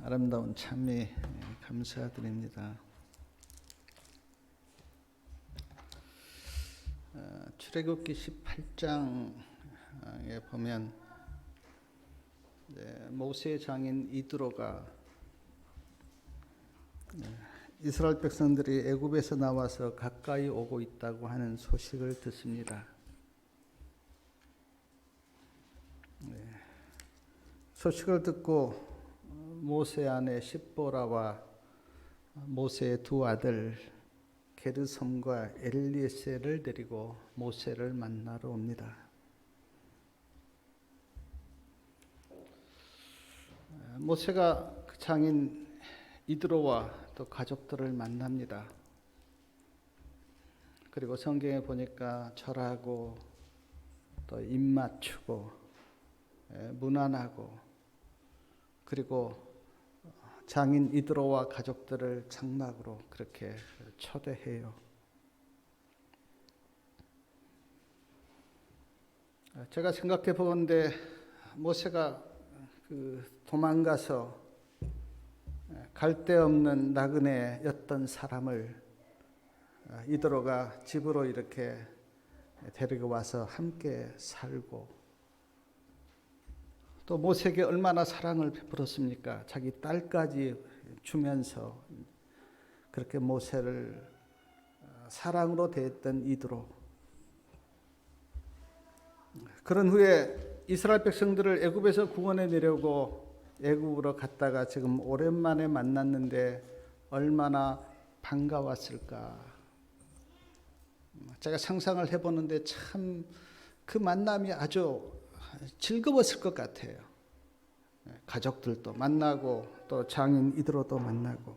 아름다운 찬미 감사드립니다. 출애굽기 18장에 보면 모세의 장인 이드로가 이스라엘 백성들이 애굽에서 나와서 가까이 오고 있다고 하는 소식을 듣습니다. 소식을 듣고 모세 아내 십보라와 모세의 두 아들 게르솜과 엘리에셀을 데리고 모세를 만나러 옵니다. 모세가 그 장인 이드로와 또 가족들을 만납니다. 그리고 성경에 보니까 절하고 또 입맞추고 문안하고 그리고 장인 이드로와 가족들을 장막으로 그렇게 초대해요. 제가 생각해 보건대 모세가 도망가서 갈 데 없는 나그네였던 사람을 이드로가 집으로 이렇게 데리고 와서 함께 살고 또 모세에게 얼마나 사랑을 베풀었습니까? 자기 딸까지 주면서 그렇게 모세를 사랑으로 대했던 이드로. 그런 후에 이스라엘 백성들을 애굽에서 구원해 내려고 애굽으로 갔다가 지금 오랜만에 만났는데 얼마나 반가웠을까. 제가 상상을 해보는데 참 그 만남이 아주 즐거웠을 것 같아요. 가족들도 만나고 또 장인 이드로도 만나고.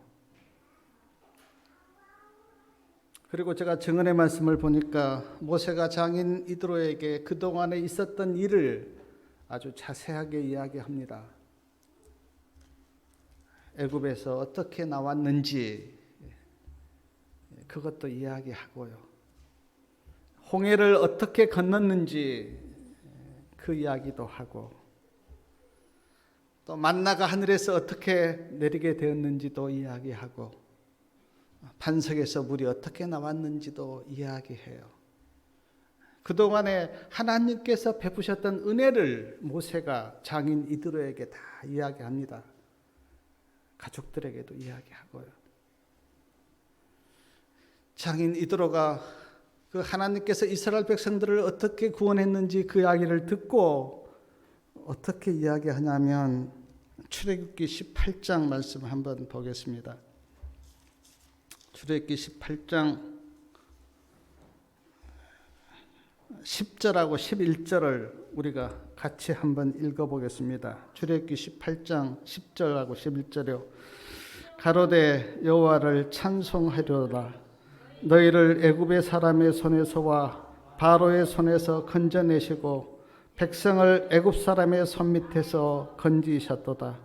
그리고 제가 증언의 말씀을 보니까 모세가 장인 이드로에게 그동안에 있었던 일을 아주 자세하게 이야기합니다. 애굽에서 어떻게 나왔는지 그것도 이야기하고요. 홍해를 어떻게 건넜는지 그 이야기도 하고 또 만나가 하늘에서 어떻게 내리게 되었는지도 이야기하고 반석에서 물이 어떻게 나왔는지도 이야기해요. 그동안에 하나님께서 베푸셨던 은혜를 모세가 장인 이드로에게 다 이야기합니다. 가족들에게도 이야기하고요. 장인 이드로가 그 하나님께서 이스라엘 백성들을 어떻게 구원했는지 그 이야기를 듣고 어떻게 이야기하냐면 출애굽기 18장 말씀 한번 보겠습니다. 출애굽기 18장 10절하고 11절을 우리가 같이 한번 읽어보겠습니다. 출애굽기 18장 10절하고 11절이요. 가로되 여호와를 찬송하려다 너희를 애굽의 사람의 손에서와 바로의 손에서 건져내시고 백성을 애굽 사람의 손 밑에서 건지셨도다.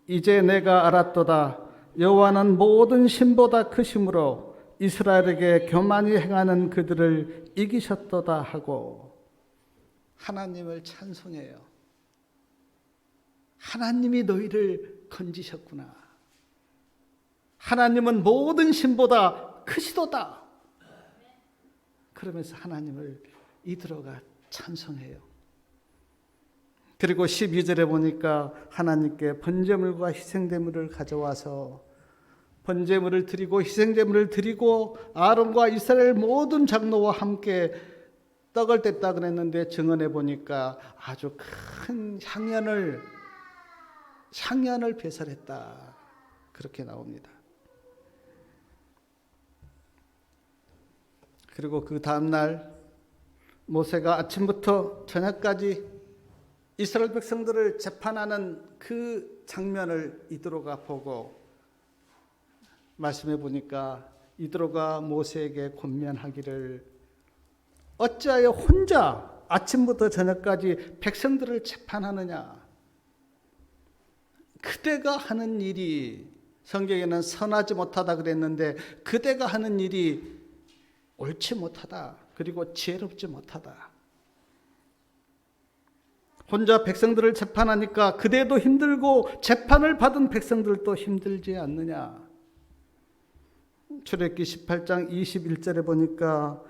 이제 내가 알았도다. 여호와는 모든 신보다 크심으로 이스라엘에게 교만히 행하는 그들을 이기셨도다 하고 하나님을 찬송해요. 하나님이 너희를 건지셨구나. 하나님은 모든 신보다 크시도다. 그러면서 하나님을 이드로가 찬송해요. 그리고 12절에 보니까 하나님께 번제물과 희생제물을 가져와서 번제물을 드리고 희생제물을 드리고 아론과 이스라엘 모든 장로와 함께 떡을 뗐다 그랬는데 증언해 보니까 아주 큰 향연을 배설했다. 그렇게 나옵니다. 그리고 그 다음날 모세가 아침부터 저녁까지 이스라엘 백성들을 재판하는 그 장면을 이드로가 보고 말씀해 보니까 이드로가 모세에게 권면하기를 어찌하여 혼자 아침부터 저녁까지 백성들을 재판하느냐. 그대가 하는 일이 성경에는 선하지 못하다 그랬는데 그대가 하는 일이 옳지 못하다. 그리고 지혜롭지 못하다. 혼자 백성들을 재판하니까 그대도 힘들고 재판을 받은 백성들도 힘들지 않느냐. 출애굽기 18장 21절에 보니까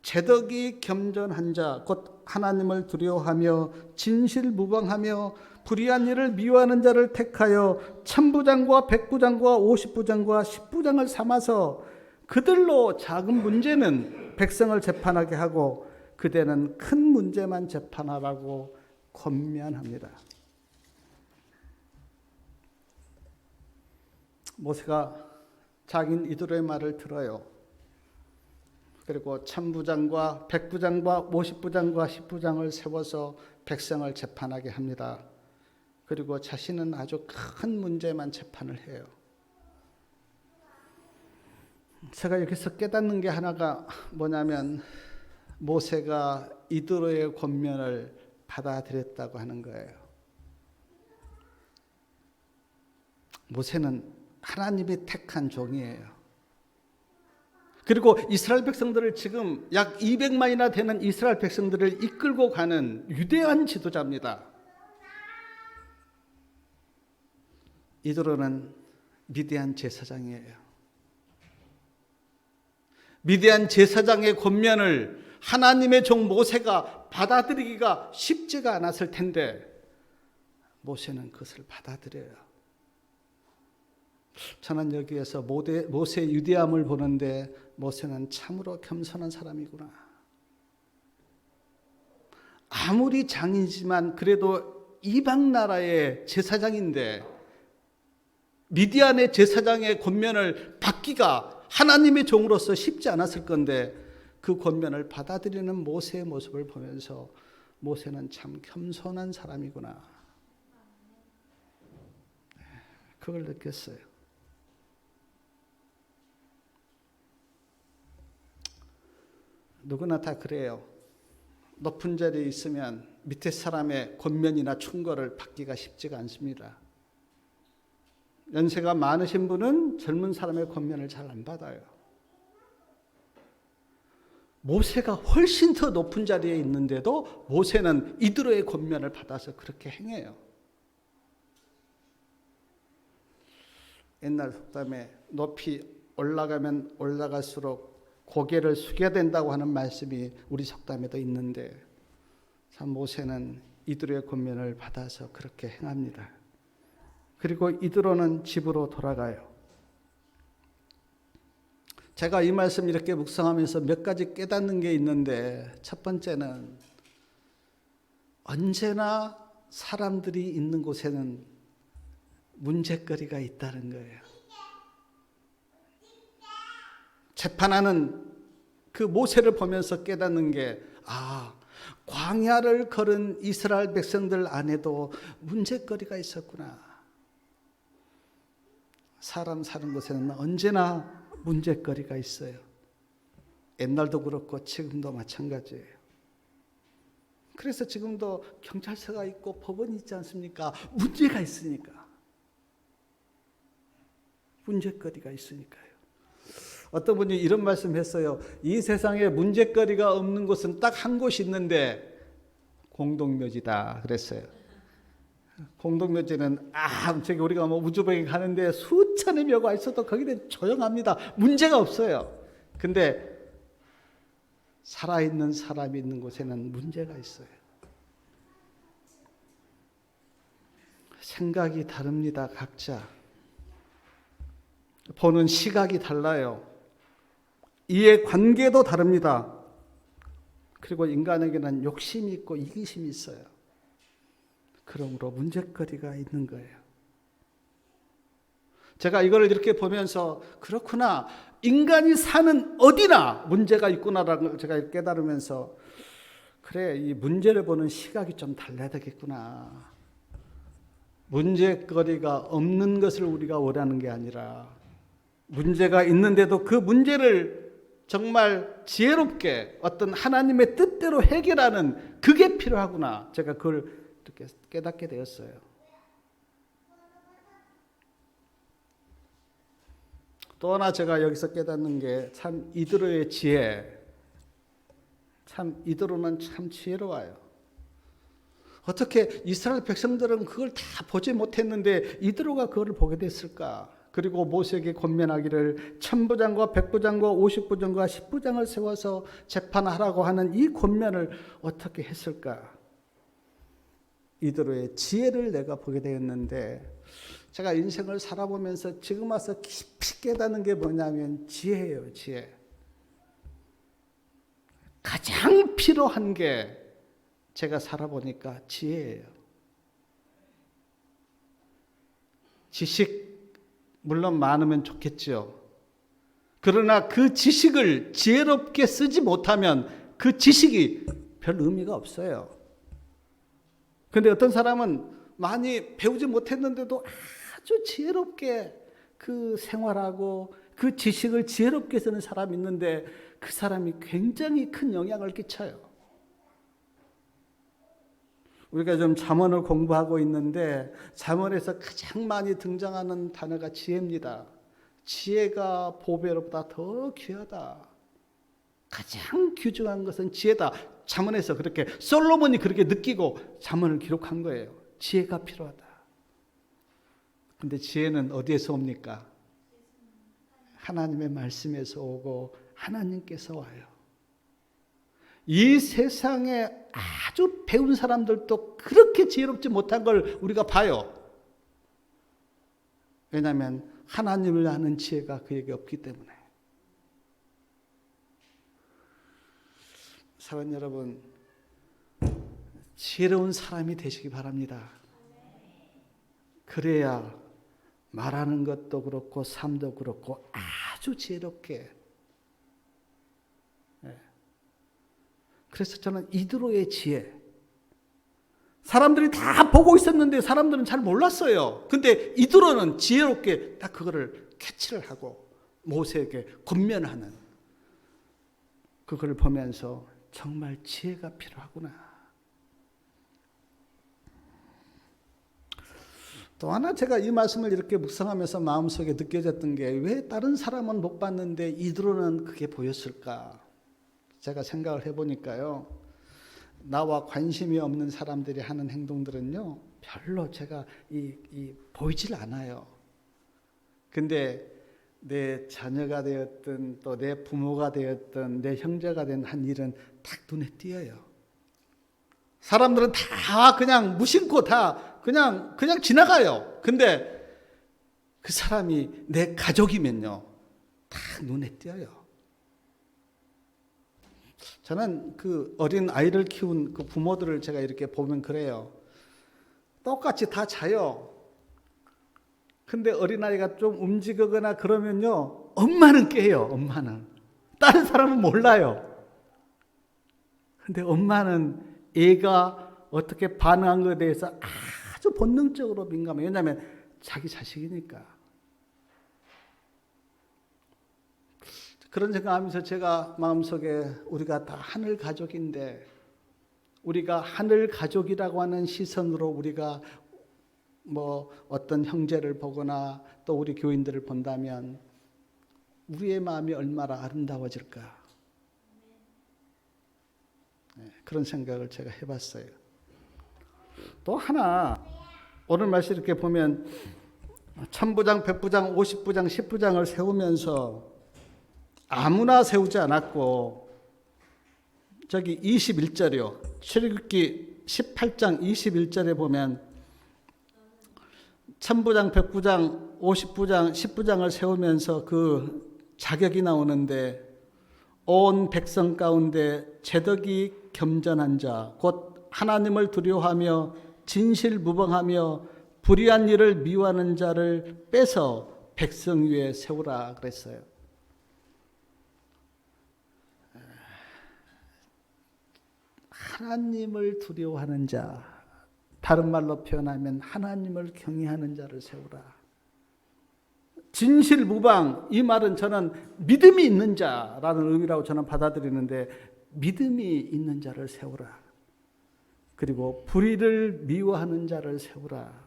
제덕이 겸전한 자, 곧 하나님을 두려워하며 진실무방하며 불의한 일을 미워하는 자를 택하여 천부장과 백부장과 50부장과 10부장을 삼아서 그들로 작은 문제는 백성을 재판하게 하고 그대는 큰 문제만 재판하라고 권면합니다. 모세가 자기는 이들의 말을 들어요. 그리고 천부장과 백부장과 50부장과 10부장을 세워서 백성을 재판하게 합니다. 그리고 자신은 아주 큰 문제만 재판을 해요. 제가 여기서 깨닫는 게 하나가 뭐냐면 모세가 이드로의 권면을 받아들였다고 하는 거예요. 모세는 하나님이 택한 종이에요. 그리고 이스라엘 백성들을 지금 약 200만이나 되는 이스라엘 백성들을 이끌고 가는 위대한 지도자입니다. 이드로는 미디안 제사장이에요. 미디안 제사장의 권면을 하나님의 종 모세가 받아들이기가 쉽지가 않았을 텐데 모세는 그것을 받아들여요. 저는 여기에서 모세의 위대함을 보는데 모세는 참으로 겸손한 사람이구나. 아무리 장이지만 그래도 이방 나라의 제사장인데 미디안의 제사장의 권면을 받기가 하나님의 종으로서 쉽지 않았을 건데 그 권면을 받아들이는 모세의 모습을 보면서 모세는 참 겸손한 사람이구나. 그걸 느꼈어요. 누구나 다 그래요. 높은 자리에 있으면 밑에 사람의 권면이나 충고를 받기가 쉽지가 않습니다. 연세가 많으신 분은 젊은 사람의 권면을 잘 안 받아요. 모세가 훨씬 더 높은 자리에 있는데도 모세는 이드로의 권면을 받아서 그렇게 행해요. 옛날 속담에 높이 올라가면 올라갈수록 고개를 숙여야 된다고 하는 말씀이 우리 속담에도 있는데 참 모세는 이드로의 권면을 받아서 그렇게 행합니다. 그리고 이드로는 집으로 돌아가요. 제가 이 말씀 이렇게 묵상하면서 몇 가지 깨닫는 게 있는데 첫 번째는 언제나 사람들이 있는 곳에는 문제거리가 있다는 거예요. 재판하는 그 모세를 보면서 깨닫는 게 광야를 걸은 이스라엘 백성들 안에도 문제거리가 있었구나. 사람 사는 곳에는 언제나 문제거리가 있어요. 옛날도 그렇고 지금도 마찬가지예요. 그래서 지금도 경찰서가 있고 법원이 있지 않습니까? 문제가 있으니까. 문제거리가 있으니까요. 어떤 분이 이런 말씀했어요. 이 세상에 문제거리가 없는 곳은 딱 한 곳이 있는데 공동묘지다 그랬어요. 공동묘지는 저기 우리가 우주복에 가는데 수천의 묘가 있어도 거기는 조용합니다. 문제가 없어요. 근데 살아있는 사람이 있는 곳에는 문제가 있어요. 생각이 다릅니다. 각자. 보는 시각이 달라요. 이해관계도 다릅니다. 그리고 인간에게는 욕심이 있고 이기심이 있어요. 그러므로 문제거리가 있는 거예요. 제가 이걸 이렇게 보면서 그렇구나. 인간이 사는 어디나 문제가 있구나라는 걸 제가 깨달으면서 그래, 이 문제를 보는 시각이 좀 달라야 되겠구나. 문제거리가 없는 것을 우리가 원하는 게 아니라 문제가 있는데도 그 문제를 정말 지혜롭게 어떤 하나님의 뜻대로 해결하는 그게 필요하구나. 제가 그걸 이렇게 깨닫게 되었어요. 또 하나 제가 여기서 깨닫는 게 참 이드로의 지혜. 참 이드로는 참 지혜로워요. 어떻게 이스라엘 백성들은 그걸 다 보지 못했는데 이드로가 그걸 보게 됐을까? 그리고 모세에게 권면하기를 천부장과 백부장과 50부장과 10부장을 세워서 재판하라고 하는 이 권면을 어떻게 했을까? 이드로의 지혜를 내가 보게 되었는데, 제가 인생을 살아보면서 지금 와서 깊이 깨닫는 게 뭐냐면 지혜예요, 지혜. 가장 필요한 게 제가 살아보니까 지혜예요. 지식 물론 많으면 좋겠죠. 그러나 그 지식을 지혜롭게 쓰지 못하면 그 지식이 별 의미가 없어요. 그런데 어떤 사람은 많이 배우지 못했는데도 아주 지혜롭게 그 생활하고 그 지식을 지혜롭게 쓰는 사람이 있는데 그 사람이 굉장히 큰 영향을 끼쳐요. 우리가 좀 잠언을 공부하고 있는데 잠언에서 가장 많이 등장하는 단어가 지혜입니다. 지혜가 보배로보다 더 귀하다. 가장 귀중한 것은 지혜다. 잠언에서 그렇게 솔로몬이 그렇게 느끼고 잠언을 기록한 거예요. 지혜가 필요하다. 근데 지혜는 어디에서 옵니까? 하나님의 말씀에서 오고 하나님께서 와요. 이 세상에 아주 배운 사람들도 그렇게 지혜롭지 못한 걸 우리가 봐요. 왜냐하면 하나님을 아는 지혜가 그에게 없기 때문에. 사랑하는 여러분, 지혜로운 사람이 되시기 바랍니다. 그래야 말하는 것도 그렇고 삶도 그렇고 아주 지혜롭게. 그래서 저는 이드로의 지혜, 사람들이 다 보고 있었는데 사람들은 잘 몰랐어요. 근데 이드로는 지혜롭게 딱 그거를 캐치를 하고 모세에게 권면하는, 그걸 보면서 정말 지혜가 필요하구나. 또 하나 제가 이 말씀을 이렇게 묵상하면서 마음속에 느껴졌던 게, 왜 다른 사람은 못 봤는데 이드로는 그게 보였을까? 제가 생각을 해보니까요, 나와 관심이 없는 사람들이 하는 행동들은요 별로 제가 보이질 않아요. 근데 내 자녀가 되었든 또 내 부모가 되었든 내 형제가 된 한 일은 딱 눈에 띄어요. 사람들은 다 그냥 무심코 다 그냥 지나가요. 근데 그 사람이 내 가족이면요 딱 눈에 띄어요. 저는 그 어린 아이를 키운 그 부모들을 제가 이렇게 보면 그래요. 똑같이 다 자요. 근데 어린아이가 좀 움직이거나 그러면요 엄마는 깨요. 엄마는. 다른 사람은 몰라요. 근데 엄마는 애가 어떻게 반응한 것에 대해서 아주 본능적으로 민감해요. 왜냐하면 자기 자식이니까. 그런 생각하면서 제가 마음속에, 우리가 다 하늘 가족인데, 우리가 하늘 가족이라고 하는 시선으로 우리가 뭐 어떤 형제를 보거나 또 우리 교인들을 본다면 우리의 마음이 얼마나 아름다워질까? 그런 생각을 제가 해봤어요. 또 하나, 오늘 말씀 이렇게 보면 천부장, 백부장, 50부장, 10부장을 세우면서 아무나 세우지 않았고, 저기 21절이요. 출애굽기 18장 21절에 보면 천부장, 백부장, 50부장, 10부장을 세우면서 그 자격이 나오는데, 온 백성 가운데 제덕이 겸전한 자, 곧 하나님을 두려워하며 진실무방하며 불의한 일을 미워하는 자를 빼서 백성 위에 세우라 그랬어요. 하나님을 두려워하는 자, 다른 말로 표현하면 하나님을 경외하는 자를 세우라. 진실무방, 이 말은 저는 믿음이 있는 자라는 의미라고 저는 받아들이는데, 믿음이 있는 자를 세우라. 그리고 불의를 미워하는 자를 세우라.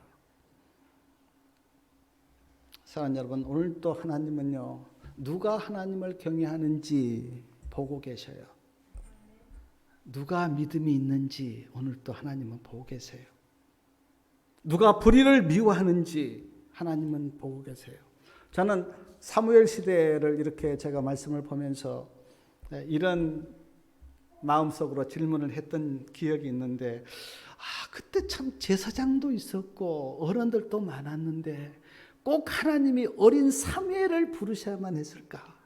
사랑하는 여러분, 오늘 또 하나님은요, 누가 하나님을 경외하는지 보고 계셔요. 누가 믿음이 있는지 오늘 또 하나님은 보고 계세요. 누가 불의를 미워하는지 하나님은 보고 계세요. 저는 사무엘 시대를 이렇게 제가 말씀을 보면서 이런 마음속으로 질문을 했던 기억이 있는데, 그때 참 제사장도 있었고 어른들도 많았는데 꼭 하나님이 어린 사무엘을 부르셔야만 했을까?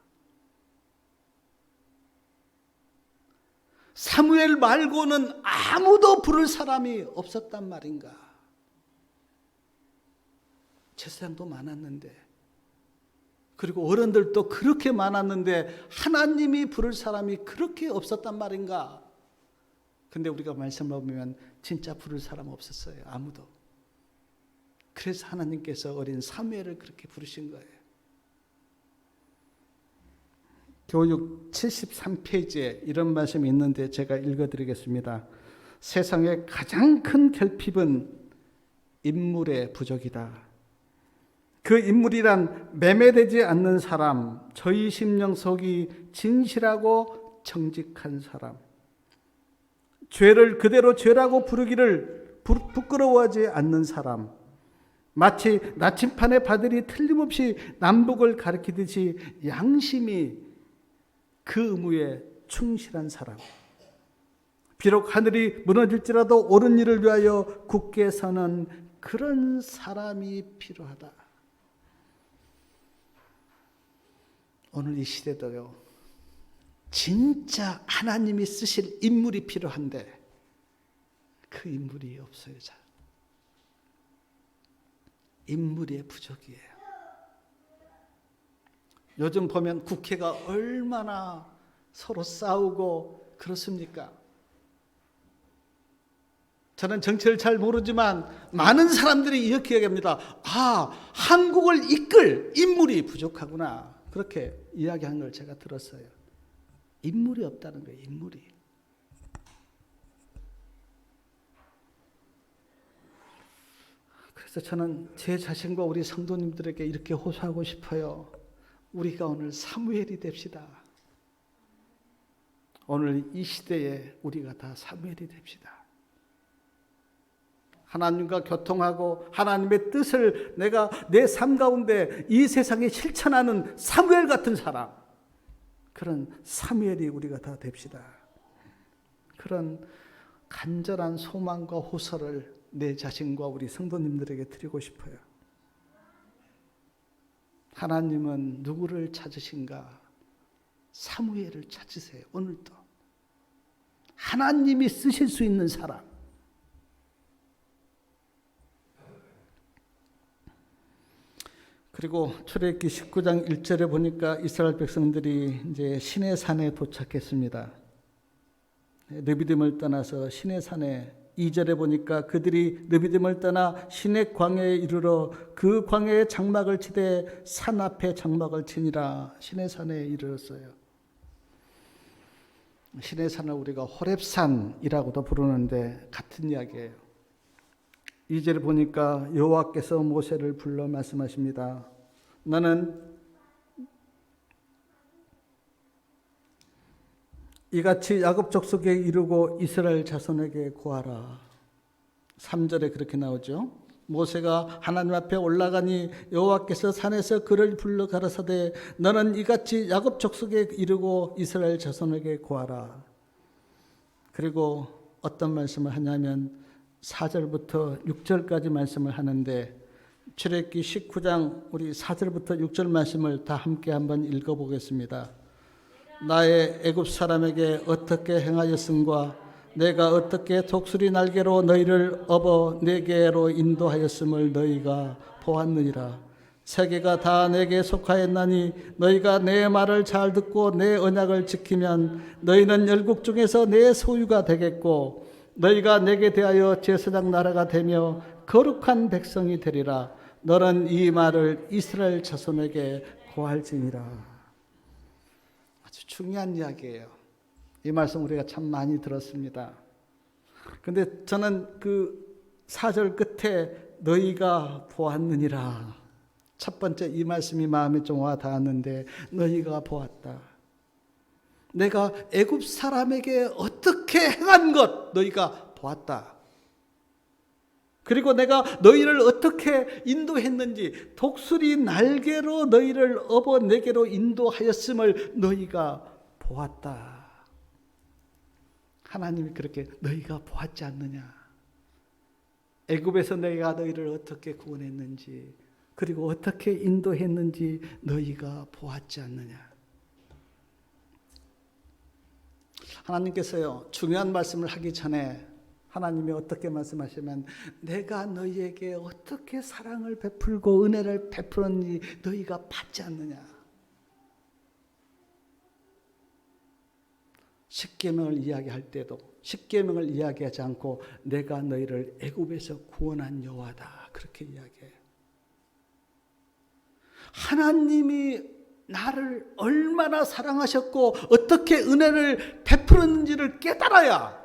사무엘 말고는 아무도 부를 사람이 없었단 말인가? 제사장도 많았는데, 그리고 어른들도 그렇게 많았는데 하나님이 부를 사람이 그렇게 없었단 말인가? 근데 우리가 말씀을 보면 진짜 부를 사람 없었어요. 아무도. 그래서 하나님께서 어린 사무엘을 그렇게 부르신 거예요. 교육 73페이지에 이런 말씀이 있는데 제가 읽어드리겠습니다. 세상의 가장 큰 결핍은 인물의 부족이다. 그 인물이란 매매되지 않는 사람, 저희 심령 속이 진실하고 정직한 사람, 죄를 그대로 죄라고 부르기를 부끄러워하지 않는 사람, 마치 나침판의 바들이 틀림없이 남북을 가리키듯이 양심이 그 의무에 충실한 사람, 비록 하늘이 무너질지라도 옳은 일을 위하여 굳게 서는 그런 사람이 필요하다. 오늘 이 시대도요, 진짜 하나님이 쓰실 인물이 필요한데 그 인물이 없어요. 잘. 인물의 부족이에요. 요즘 보면 국회가 얼마나 서로 싸우고 그렇습니까? 저는 정치를 잘 모르지만 많은 사람들이 이렇게 얘기합니다. 한국을 이끌 인물이 부족하구나. 그렇게 이야기한 걸 제가 들었어요. 인물이 없다는 거예요. 인물이. 그래서 저는 제 자신과 우리 성도님들에게 이렇게 호소하고 싶어요. 우리가 오늘 사무엘이 됩시다. 오늘 이 시대에 우리가 다 사무엘이 됩시다. 하나님과 교통하고 하나님의 뜻을 내가 내 삶 가운데 이 세상에 실천하는 사무엘 같은 사람, 그런 사무엘이 우리가 다 됩시다. 그런 간절한 소망과 호소를 내 자신과 우리 성도님들에게 드리고 싶어요. 하나님은 누구를 찾으신가? 사무엘을 찾으세요. 오늘도 하나님이 쓰실 수 있는 사람. 그리고 출애굽기 19장 1절에 보니까 이스라엘 백성들이 이제 시내산에 도착했습니다. 르비딤을 떠나서 시내산에, 2절에 보니까 그들이 르비딤을 떠나 시내 광야에 이르러 그 광야에 장막을 치되 산 앞에 장막을 치니라. 시내산에 이르렀어요. 시내산을 우리가 호렙산이라고도 부르는데 같은 이야기예요. 2절에 보니까 여호와께서 모세를 불러 말씀하십니다. 너는 이같이 야곱 족속에 이르고 이스라엘 자손에게 고하라. 3절에 그렇게 나오죠. 모세가 하나님 앞에 올라가니 여호와께서 산에서 그를 불러 가라사대 너는 이같이 야곱 족속에 이르고 이스라엘 자손에게 고하라. 그리고 어떤 말씀을 하냐면 4절부터 6절까지 말씀을 하는데, 출애굽기 19장 우리 4절부터 6절 말씀을 다 함께 한번 읽어보겠습니다. 나의 애굽 사람에게 어떻게 행하였음과 내가 어떻게 독수리 날개로 너희를 업어 내게로 인도하였음을 너희가 보았느니라. 세계가 다 내게 속하였나니 너희가 내 말을 잘 듣고 내 언약을 지키면 너희는 열국 중에서 내 소유가 되겠고 너희가 내게 대하여 제사장 나라가 되며 거룩한 백성이 되리라. 너는 이 말을 이스라엘 자손에게 고할지니라. 아주 중요한 이야기예요. 이 말씀 우리가 참 많이 들었습니다. 근데 저는 그 4절 끝에 너희가 보았느니라. 첫 번째 이 말씀이 마음에 좀 와 닿았는데, 너희가 보았다. 내가 애굽 사람에게 어떻게 행한 것 너희가 보았다. 그리고 내가 너희를 어떻게 인도했는지 독수리 날개로 너희를 업어 내게로 인도하였음을 너희가 보았다. 하나님이 그렇게 너희가 보았지 않느냐. 애굽에서 내가 너희를 어떻게 구원했는지 그리고 어떻게 인도했는지 너희가 보았지 않느냐. 하나님께서요, 중요한 말씀을 하기 전에 하나님이 어떻게 말씀하시면 내가 너희에게 어떻게 사랑을 베풀고 은혜를 베풀었는지 너희가 봤지 않느냐. 십계명을 이야기할 때도 십계명을 이야기하지 않고 내가 너희를 애굽에서 구원한 여호와다 그렇게 이야기해요. 하나님이 나를 얼마나 사랑하셨고 어떻게 은혜를 베풀었는지를 깨달아야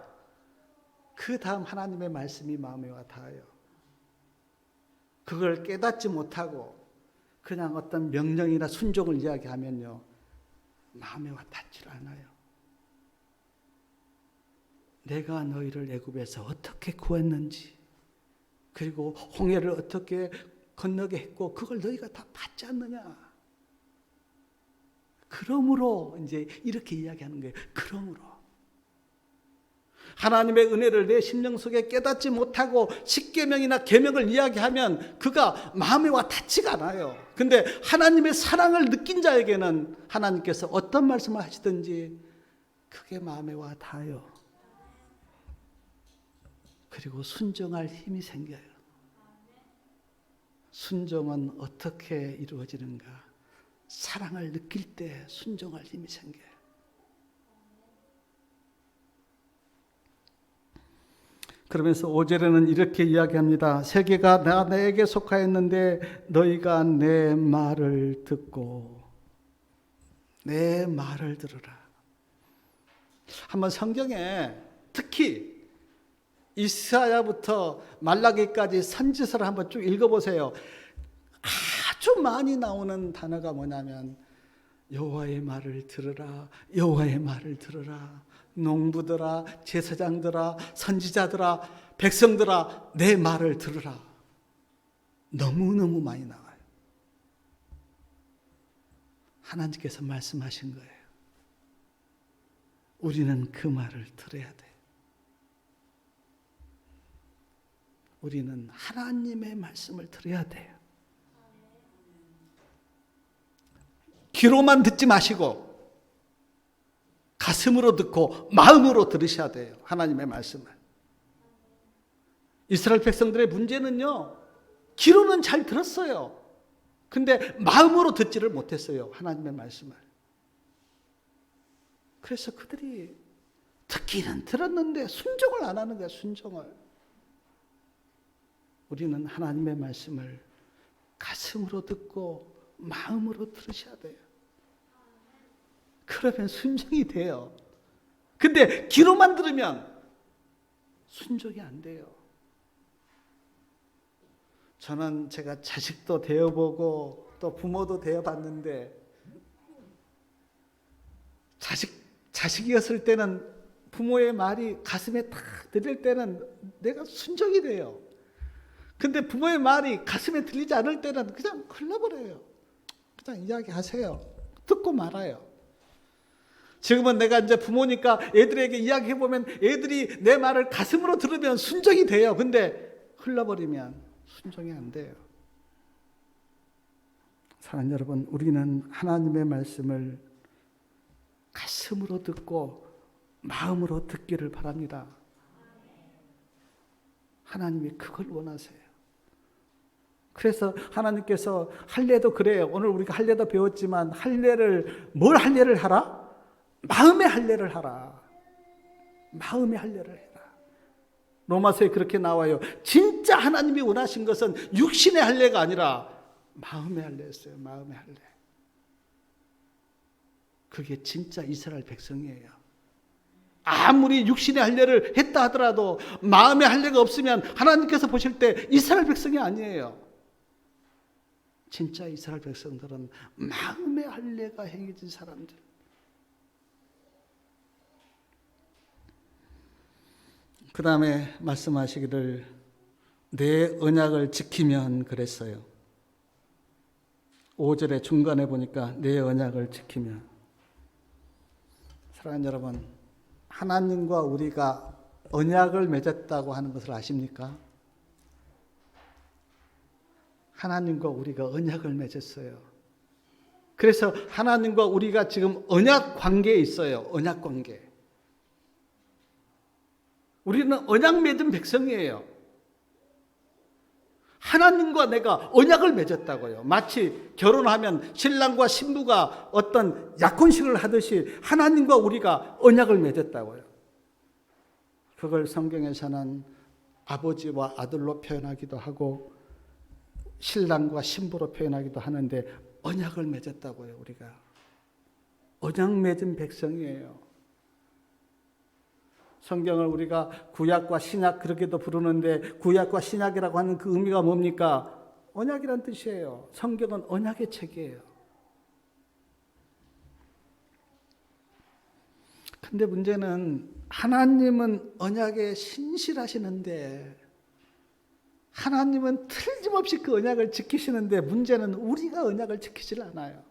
그 다음 하나님의 말씀이 마음에 와 닿아요. 그걸 깨닫지 못하고 그냥 어떤 명령이나 순종을 이야기하면요, 마음에 와 닿질 않아요. 내가 너희를 애굽에서 어떻게 구했는지 그리고 홍해를 어떻게 건너게 했고 그걸 너희가 다 봤지 않느냐. 그러므로 이제 이렇게 이야기하는 거예요. 그러므로 하나님의 은혜를 내 심령 속에 깨닫지 못하고 십계명이나 계명을 이야기하면 그가 마음에 와 닿지가 않아요. 근데 하나님의 사랑을 느낀 자에게는 하나님께서 어떤 말씀을 하시든지 그게 마음에 와 닿아요. 그리고 순종할 힘이 생겨요. 순종은 어떻게 이루어지는가? 사랑을 느낄 때 순종할 힘이 생겨요. 그러면서 5절에는 이렇게 이야기합니다. 세계가 내게 속하였는데 너희가 내 말을 듣고 내 말을 들으라. 한번 성경에 특히 이사야부터 말라기까지 선지서를 한번 쭉 읽어보세요. 아주 많이 나오는 단어가 뭐냐면 여호와의 말을 들으라, 여호와의 말을 들으라. 농부들아, 제사장들아, 선지자들아, 백성들아, 내 말을 들으라. 너무너무 많이 나와요. 하나님께서 말씀하신 거예요. 우리는 그 말을 들어야 돼. 우리는 하나님의 말씀을 들어야 돼요. 귀로만 듣지 마시고 가슴으로 듣고 마음으로 들으셔야 돼요. 하나님의 말씀을. 이스라엘 백성들의 문제는요, 귀로는 잘 들었어요. 근데 마음으로 듣지를 못했어요. 하나님의 말씀을. 그래서 그들이 듣기는 들었는데 순종을 안 하는 거예요. 순종을. 우리는 하나님의 말씀을 가슴으로 듣고 마음으로 들으셔야 돼요. 그러면 순종이 돼요. 근데 귀로만 들으면 순종이 안 돼요. 저는 제가 자식도 되어보고 또 부모도 되어봤는데 자식이었을 때는 부모의 말이 가슴에 탁 들릴 때는 내가 순종이 돼요. 근데 부모의 말이 가슴에 들리지 않을 때는 그냥 흘러버려요. 그냥 이야기하세요. 듣고 말아요. 지금은 내가 이제 부모니까 애들에게 이야기해보면 애들이 내 말을 가슴으로 들으면 순종이 돼요. 근데 흘러버리면 순종이 안 돼요. 사랑하는 여러분, 우리는 하나님의 말씀을 가슴으로 듣고 마음으로 듣기를 바랍니다. 하나님이 그걸 원하세요. 그래서 하나님께서 할례도 그래요. 오늘 우리가 할례도 배웠지만 할례를 뭘 할례를 하라? 마음의 할례를 하라. 마음의 할례를 해라. 로마서에 그렇게 나와요. 진짜 하나님이 원하신 것은 육신의 할례가 아니라 마음의 할례였어요. 마음의 할례. 그게 진짜 이스라엘 백성이에요. 아무리 육신의 할례를 했다 하더라도 마음의 할례가 없으면 하나님께서 보실 때 이스라엘 백성이 아니에요. 진짜 이스라엘 백성들은 마음의 할례가 행해진 사람들. 그 다음에 말씀하시기를 내 언약을 지키면 그랬어요. 5절의 중간에 보니까 내 언약을 지키면. 사랑하는 여러분, 하나님과 우리가 언약을 맺었다고 하는 것을 아십니까? 하나님과 우리가 언약을 맺었어요. 그래서 하나님과 우리가 지금 언약 관계에 있어요. 언약 관계. 우리는 언약 맺은 백성이에요. 하나님과 내가 언약을 맺었다고요. 마치 결혼하면 신랑과 신부가 어떤 약혼식을 하듯이 하나님과 우리가 언약을 맺었다고요. 그걸 성경에서는 아버지와 아들로 표현하기도 하고 신랑과 신부로 표현하기도 하는데 언약을 맺었다고요. 우리가 언약 맺은 백성이에요. 성경을 우리가 구약과 신약 그렇게도 부르는데 구약과 신약이라고 하는 그 의미가 뭡니까? 언약이란 뜻이에요. 성경은 언약의 책이에요. 근데 문제는 하나님은 언약에 신실하시는데 하나님은 틀림없이 그 언약을 지키시는데 문제는 우리가 언약을 지키질 않아요.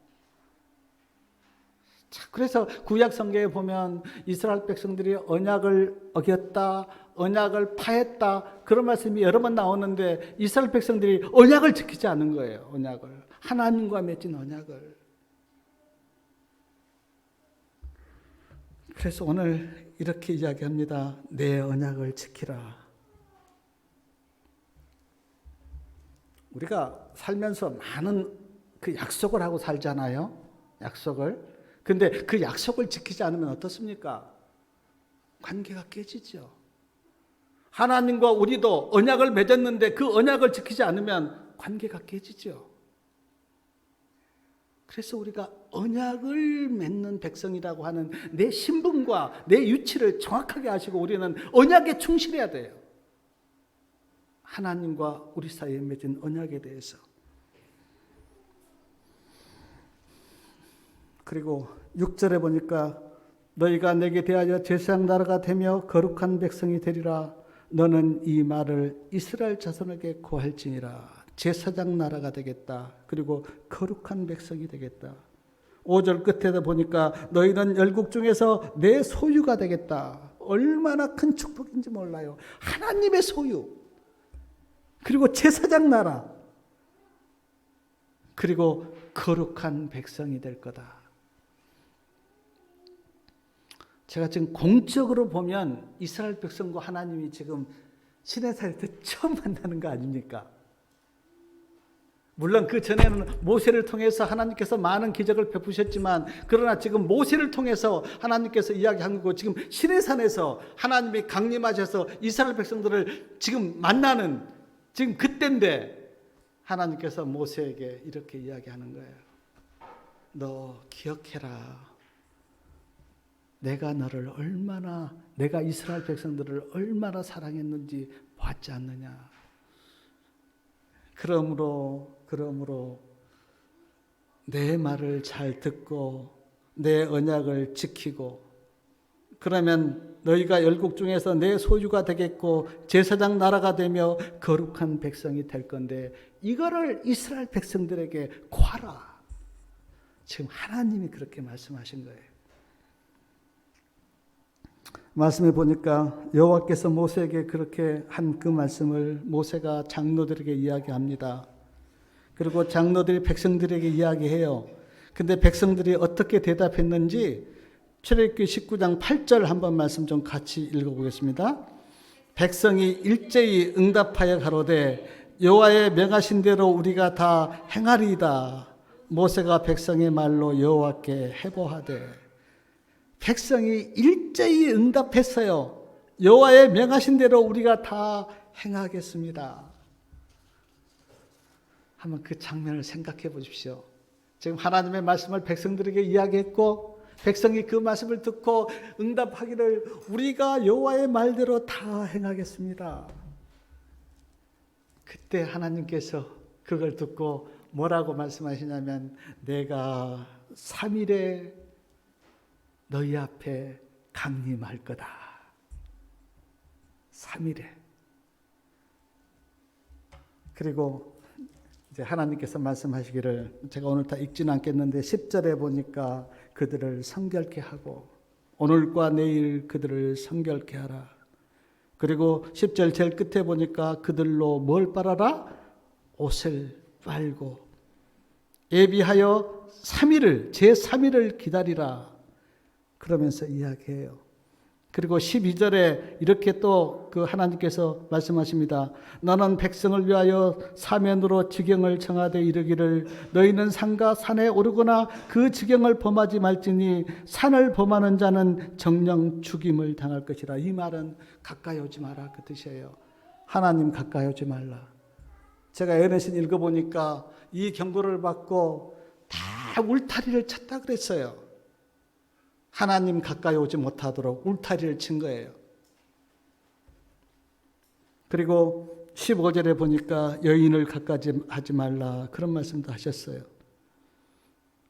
자, 그래서 구약 성경에 보면 이스라엘 백성들이 언약을 어겼다, 언약을 파했다 그런 말씀이 여러 번 나오는데 이스라엘 백성들이 언약을 지키지 않은 거예요. 언약을. 하나님과 맺은 언약을. 그래서 오늘 이렇게 이야기합니다. 내 언약을 지키라. 우리가 살면서 많은 그 약속을 하고 살잖아요. 약속을. 근데 그 약속을 지키지 않으면 어떻습니까? 관계가 깨지죠. 하나님과 우리도 언약을 맺었는데 그 언약을 지키지 않으면 관계가 깨지죠. 그래서 우리가 언약을 맺는 백성이라고 하는 내 신분과 내 위치를 정확하게 아시고 우리는 언약에 충실해야 돼요. 하나님과 우리 사이에 맺은 언약에 대해서. 그리고 6절에 보니까 너희가 내게 대하여 제사장 나라가 되며 거룩한 백성이 되리라. 너는 이 말을 이스라엘 자손에게 고할지니라. 제사장 나라가 되겠다. 그리고 거룩한 백성이 되겠다. 5절 끝에다 보니까 너희는 열국 중에서 내 소유가 되겠다. 얼마나 큰 축복인지 몰라요. 하나님의 소유. 그리고 제사장 나라. 그리고 거룩한 백성이 될 거다. 제가 지금 공적으로 보면 이스라엘 백성과 하나님이 지금 시내산에서 처음 만나는 거 아닙니까? 물론 그 전에는 모세를 통해서 하나님께서 많은 기적을 베푸셨지만 그러나 지금 모세를 통해서 하나님께서 이야기한 거고 지금 시내산에서 하나님이 강림하셔서 이스라엘 백성들을 지금 만나는 지금 그때인데 하나님께서 모세에게 이렇게 이야기하는 거예요. 너 기억해라. 내가 너를 얼마나, 내가 이스라엘 백성들을 얼마나 사랑했는지 봤지 않느냐. 그러므로 내 말을 잘 듣고 내 언약을 지키고 그러면 너희가 열국 중에서 내 소유가 되겠고 제사장 나라가 되며 거룩한 백성이 될 건데 이거를 이스라엘 백성들에게 구하라. 지금 하나님이 그렇게 말씀하신 거예요. 말씀해 보니까 여호와께서 모세에게 그렇게 한 그 말씀을 모세가 장로들에게 이야기합니다. 그리고 장로들이 백성들에게 이야기해요. 근데 백성들이 어떻게 대답했는지 출애굽기 19장 8절 한번 말씀 좀 같이 읽어보겠습니다. 백성이 일제히 응답하여 가로되 여호와의 명하신 대로 우리가 다 행하리이다. 모세가 백성의 말로 여호와께 해보하되 백성이 일제히 응답했어요. 여호와의 명하신 대로 우리가 다 행하겠습니다. 한번 그 장면을 생각해 보십시오. 지금 하나님의 말씀을 백성들에게 이야기했고 백성이 그 말씀을 듣고 응답하기를 우리가 여호와의 말대로 다 행하겠습니다. 그때 하나님께서 그걸 듣고 뭐라고 말씀하시냐면 내가 3일에 너희 앞에 강림할 거다. 3일에. 그리고 이제 하나님께서 말씀하시기를, 제가 오늘 다 읽지는 않겠는데 10절에 보니까 그들을 성결케 하고 오늘과 내일 그들을 성결케 하라. 그리고 10절 제일 끝에 보니까 그들로 뭘 빨아라? 옷을 빨고 예비하여 3일을, 제3일을 기다리라. 그러면서 이야기해요. 그리고 12절에 이렇게 또 그 하나님께서 말씀하십니다. 너는 백성을 위하여 사면으로 지경을 정하되 이르기를 너희는 산과 산에 오르거나 그 지경을 범하지 말지니 산을 범하는 자는 정령 죽임을 당할 것이라. 이 말은 가까이 오지 마라 그 뜻이에요. 하나님 가까이 오지 말라. 제가 에르신 읽어보니까 이 경고를 받고 다 울타리를 쳤다 그랬어요. 하나님 가까이 오지 못하도록 울타리를 친 거예요. 그리고 15절에 보니까 여인을 가까이 하지 말라 그런 말씀도 하셨어요.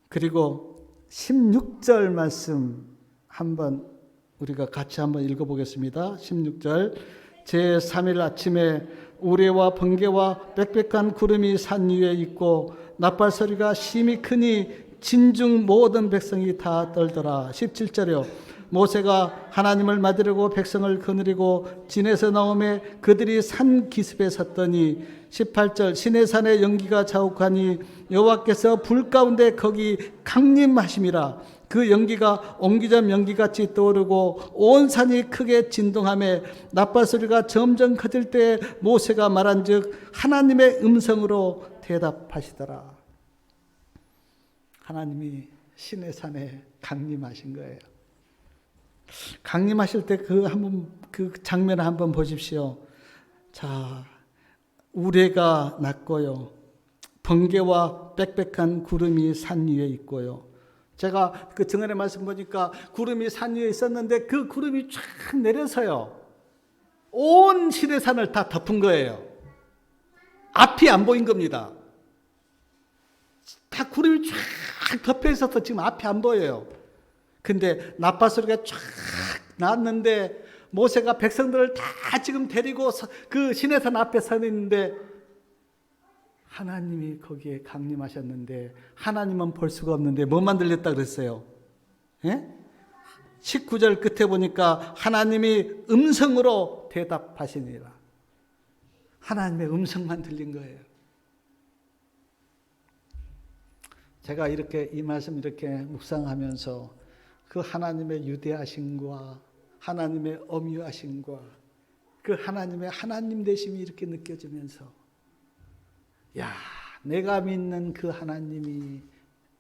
그리고 16절 말씀 한번 우리가 같이 한번 읽어보겠습니다. 16절 제3일 아침에 우레와 번개와 빽빽한 구름이 산 위에 있고 나팔 소리가 심히 크니 진중 모든 백성이 다 떨더라. 17절에요. 모세가 하나님을 맞으려고 백성을 거느리고 진에서 나오매 그들이 산 기슭에 섰더니 18절 시내산의 연기가 자욱하니 여호와께서 불 가운데 거기 강림하심이라. 그 연기가 옹기점 연기같이 떠오르고 온 산이 크게 진동하며 나팔 소리가 점점 커질 때 모세가 말한즉 하나님의 음성으로 대답하시더라. 하나님이 시내산에 강림하신 거예요. 강림하실 때 그 장면을 한번 보십시오. 자, 우레가 났고요. 번개와 빽빽한 구름이 산 위에 있고요. 제가 그 증언의 말씀 보니까 구름이 산 위에 있었는데 그 구름이 쫙 내려서요. 온 시내산을 다 덮은 거예요. 앞이 안 보인 겁니다. 다 구름이 쫙 덮여 있어서 지금 앞이 안 보여요. 근데 나팔 소리가 쫙 났는데 모세가 백성들을 다 지금 데리고 그 시내산 앞에 서 있는데 하나님이 거기에 강림하셨는데 하나님은 볼 수가 없는데 뭐만 들렸다 그랬어요? 예? 19절 끝에 보니까 하나님이 음성으로 대답하시니라. 하나님의 음성만 들린 거예요. 제가 이렇게 이 말씀 이렇게 묵상하면서 그 하나님의 유대하심과 하나님의 엄유하심과 그 하나님의 하나님 되심이 이렇게 느껴지면서 야, 내가 믿는 그 하나님이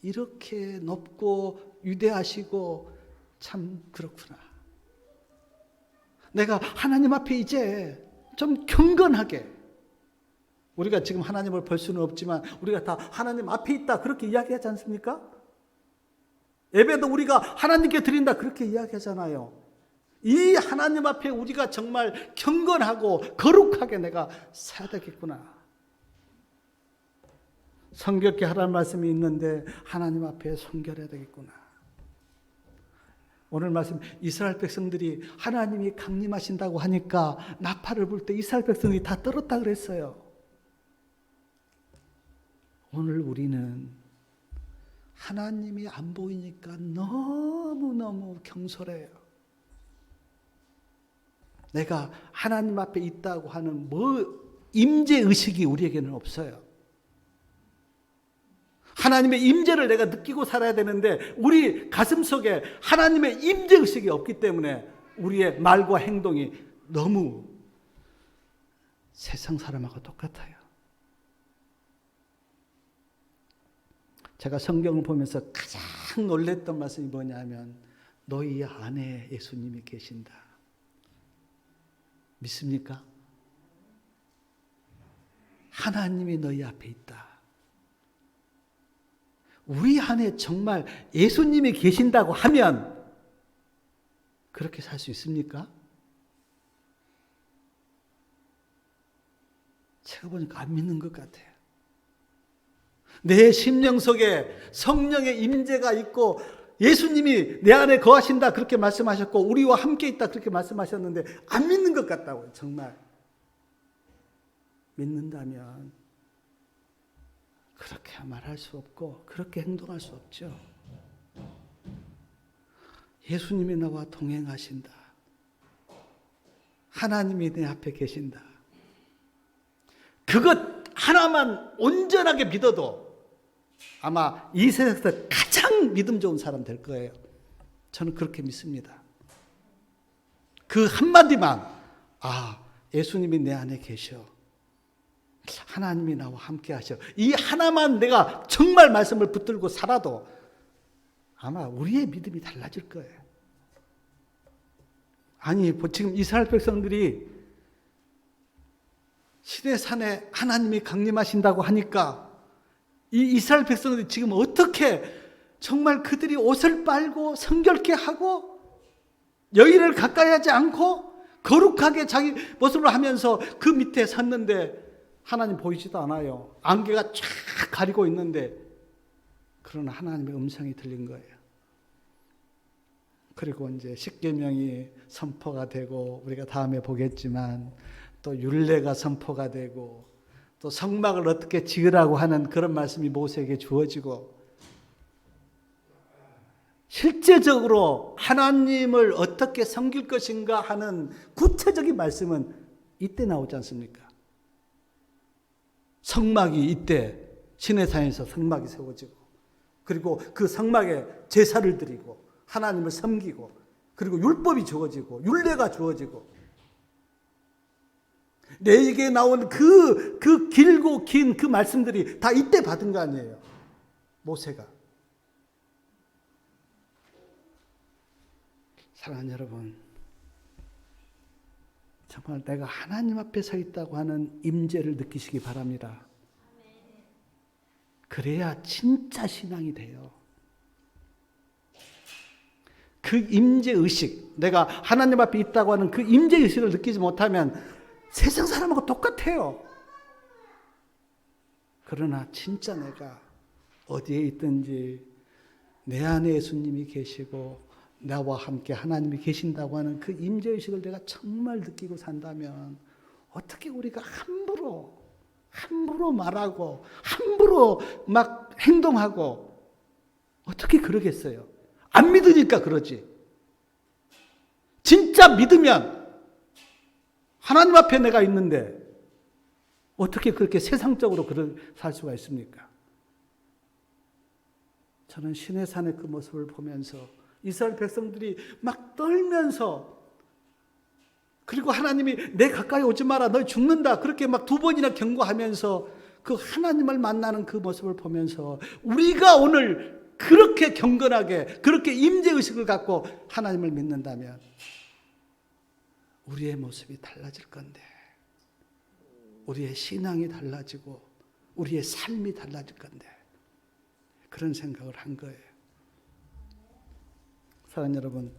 이렇게 높고 위대하시고 참 그렇구나. 내가 하나님 앞에 이제 좀 경건하게, 우리가 지금 하나님을 볼 수는 없지만 우리가 다 하나님 앞에 있다 그렇게 이야기하지 않습니까? 예배도 우리가 하나님께 드린다 그렇게 이야기하잖아요. 이 하나님 앞에 우리가 정말 경건하고 거룩하게 내가 살아야 되겠구나. 성결케 하라는 말씀이 있는데 하나님 앞에 성결해야 되겠구나. 오늘 말씀 이스라엘 백성들이 하나님이 강림하신다고 하니까 나팔을 불 때 이스라엘 백성이 다 떨었다 그랬어요. 오늘 우리는 하나님이 안 보이니까 너무너무 경솔해요. 내가 하나님 앞에 있다고 하는 임재의식이 우리에게는 없어요. 하나님의 임재를 내가 느끼고 살아야 되는데 우리 가슴속에 하나님의 임재의식이 없기 때문에 우리의 말과 행동이 너무 세상 사람하고 똑같아요. 제가 성경을 보면서 가장 놀랬던 말씀이 뭐냐면 너희 안에 예수님이 계신다. 믿습니까? 하나님이 너희 앞에 있다. 우리 안에 정말 예수님이 계신다고 하면 그렇게 살 수 있습니까? 제가 보니까 안 믿는 것 같아요. 내 심령 속에 성령의 임재가 있고 예수님이 내 안에 거하신다 그렇게 말씀하셨고 우리와 함께 있다 그렇게 말씀하셨는데 안 믿는 것 같다고요. 정말 믿는다면 그렇게 말할 수 없고 그렇게 행동할 수 없죠. 예수님이 나와 동행하신다. 하나님이 내 앞에 계신다. 그것 하나만 온전하게 믿어도 아마 이 세상에서 가장 믿음 좋은 사람 될 거예요. 저는 그렇게 믿습니다. 그 한마디만, 예수님이 내 안에 계셔. 하나님이 나와 함께 하셔. 이 하나만 내가 정말 말씀을 붙들고 살아도 아마 우리의 믿음이 달라질 거예요. 아니, 지금 이스라엘 백성들이 시내산에 하나님이 강림하신다고 하니까 이 이스라엘 백성들이 지금 어떻게 정말 그들이 옷을 빨고 성결케 하고 여인을 가까이 하지 않고 거룩하게 자기 모습을 하면서 그 밑에 섰는데 하나님 보이지도 않아요. 안개가 쫙 가리고 있는데 그러나 하나님의 음성이 들린 거예요. 그리고 이제 십계명이 선포가 되고 우리가 다음에 보겠지만 또 율례가 선포가 되고 또 성막을 어떻게 지으라고 하는 그런 말씀이 모세에게 주어지고 실제적으로 하나님을 어떻게 섬길 것인가 하는 구체적인 말씀은 이때 나오지 않습니까? 성막이 이때 시내산에서 성막이 세워지고 그리고 그 성막에 제사를 드리고 하나님을 섬기고 그리고 율법이 주어지고 율례가 주어지고 내게 나온 그 길고 긴 그 말씀들이 다 이때 받은 거 아니에요. 모세가. 사랑하는 여러분, 정말 내가 하나님 앞에 서 있다고 하는 임재를 느끼시기 바랍니다. 그래야 진짜 신앙이 돼요. 그 임재의식, 내가 하나님 앞에 있다고 하는 그 임재의식을 느끼지 못하면 세상 사람하고 똑같아요. 그러나 진짜 내가 어디에 있든지 내 안에 예수님이 계시고 나와 함께 하나님이 계신다고 하는 그 임재의식을 내가 정말 느끼고 산다면 어떻게 우리가 함부로 말하고 함부로 막 행동하고 어떻게 그러겠어요? 안 믿으니까 그러지. 진짜 믿으면 하나님 앞에 내가 있는데 어떻게 그렇게 세상적으로 살 수가 있습니까? 저는 시내산의 그 모습을 보면서 이스라엘 백성들이 막 떨면서 그리고 하나님이 내 가까이 오지 마라 너 죽는다 그렇게 막 2번이나 경고하면서 그 하나님을 만나는 그 모습을 보면서 우리가 오늘 그렇게 경건하게 그렇게 임재의식을 갖고 하나님을 믿는다면 우리의 모습이 달라질 건데 우리의 신앙이 달라지고 우리의 삶이 달라질 건데 그런 생각을 한 거예요. 사랑하는 여러분,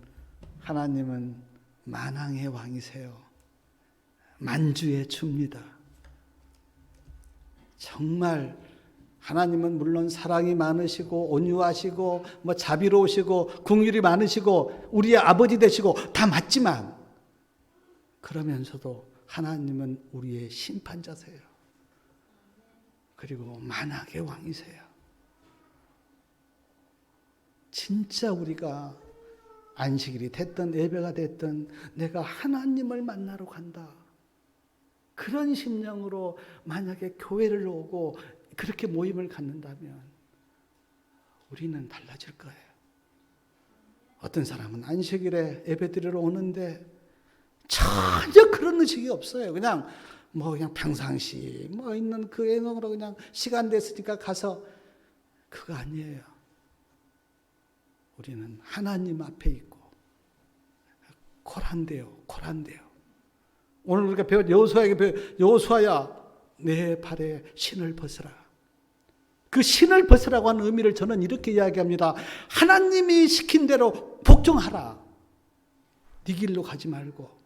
하나님은 만왕의 왕이세요. 만주의 주입니다. 정말 하나님은 물론 사랑이 많으시고 온유하시고 자비로우시고 긍휼이 많으시고 우리의 아버지 되시고 다 맞지만 그러면서도 하나님은 우리의 심판자세요. 그리고 만왕의 왕이세요. 진짜 우리가 안식일이 됐든 예배가 됐든 내가 하나님을 만나러 간다. 그런 심령으로 만약에 교회를 오고 그렇게 모임을 갖는다면 우리는 달라질 거예요. 어떤 사람은 안식일에 예배 드리러 오는데 전혀 그런 의식이 없어요. 그냥 평상시 있는 그 애용으로 그냥 시간 됐으니까 가서 그거 아니에요. 우리는 하나님 앞에 있고 고란돼요. 오늘 우리가 배운 여호수아야 내 발에 신을 벗으라. 그 신을 벗으라고 하는 의미를 저는 이렇게 이야기합니다. 하나님이 시킨 대로 복종하라. 네 길로 가지 말고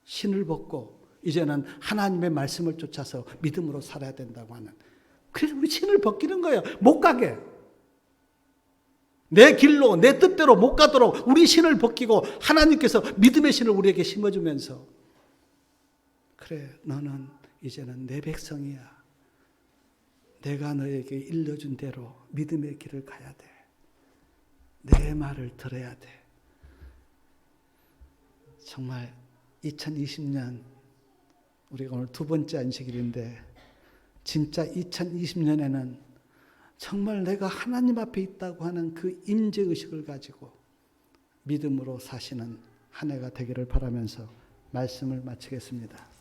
신을 벗고 이제는 하나님의 말씀을 쫓아서 믿음으로 살아야 된다고 하는. 그래서 우리 신을 벗기는 거예요. 못 가게. 내 길로 내 뜻대로 못 가도록 우리 신을 벗기고 하나님께서 믿음의 신을 우리에게 심어주면서 그래 너는 이제는 내 백성이야. 내가 너에게 일러준 대로 믿음의 길을 가야 돼. 내 말을 들어야 돼. 정말 2020년 우리가 오늘 두 번째 안식일인데 진짜 2020년에는 정말 내가 하나님 앞에 있다고 하는 그 임재의식을 가지고 믿음으로 사시는 한 해가 되기를 바라면서 말씀을 마치겠습니다.